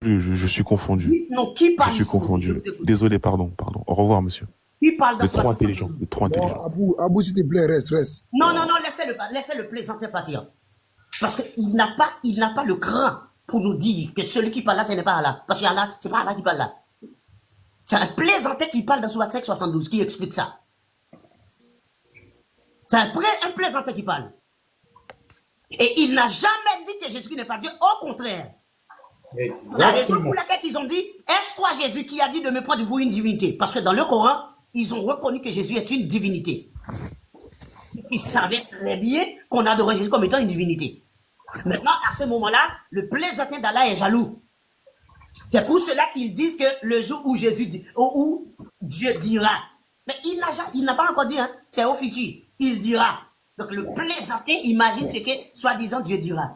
Je suis confondu. Non, qui parle? Je suis confondu. Désolé, pardon. Au revoir, monsieur. Qui parle dans de trop intelligent. De trop intelligent. Non, Abou, s'il te plaît, reste. Non, laissez-le plaisanter partir. Parce qu'il n'a pas le cran pour nous dire que celui qui parle là, ce n'est pas Allah. Parce que Allah, c'est pas Allah qui parle là. C'est un plaisantin qui parle dans Sourate 5, 72 qui explique ça. C'est un plaisantin qui parle. Et il n'a jamais dit que Jésus n'est pas Dieu. Au contraire. La raison pour laquelle ils ont dit, est-ce toi Jésus qui a dit de me prendre pour une divinité? Parce que dans le Coran, ils ont reconnu que Jésus est une divinité. Ils savaient très bien qu'on adorait Jésus comme étant une divinité. Maintenant, à ce moment-là, le plaisantin d'Allah est jaloux. C'est pour cela qu'ils disent que le jour où Jésus dit, où Dieu dira. Mais il n'a pas encore dit, hein, c'est au futur. Il dira. Donc le plaisantin imagine ce que, soi-disant, Dieu dira.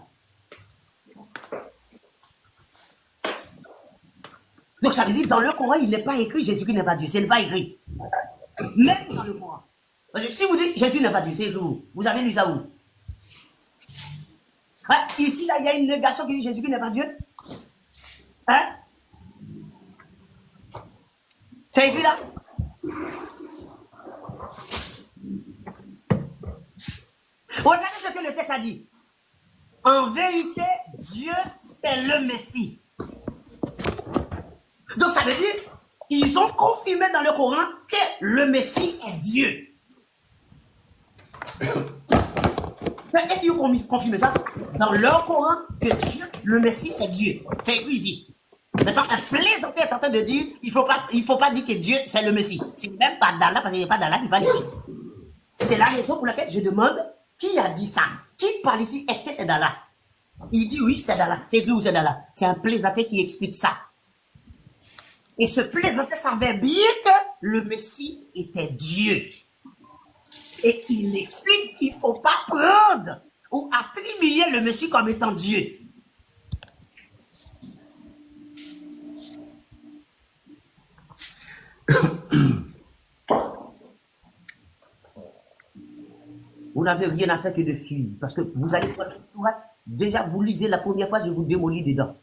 Donc ça veut dire, dans le Coran, il n'est pas écrit Jésus qui n'est pas Dieu. Ce n'est pas écrit. Même dans le Coran. Parce que si vous dites Jésus n'est pas Dieu, c'est où? Vous avez lu ça où? Hein? Ici, là, il y a une négation qui dit Jésus qui n'est pas Dieu. Hein? C'est écrit là? Regardez ce que le texte a dit. En vérité, Dieu, c'est le Messie. Donc ça veut dire, ils ont confirmé dans le Coran que le Messie est Dieu. C'est eux qui ont confirmé ça dans leur Coran que Dieu, le Messie, c'est Dieu. C'est écrit ici. Maintenant, un plaisantin est en train de dire, il faut pas dire que Dieu, c'est le Messie. C'est même pas d'Allah, parce qu'il n'y a pas d'Allah qui parle ici. C'est la raison pour laquelle je demande, qui a dit ça? Qui parle ici? Est-ce que c'est d'Allah? Il dit oui, c'est d'Allah. C'est écrit où c'est d'Allah? C'est un plaisantin qui explique ça. Et ce plaisantin savait bien que le Messie était Dieu. Et il explique qu'il ne faut pas prendre ou attribuer le Messie comme étant Dieu. Vous n'avez rien à faire que de suivre. Parce que vous allez prendre une sourate. Déjà, vous lisez la première fois, je vous démolis dedans.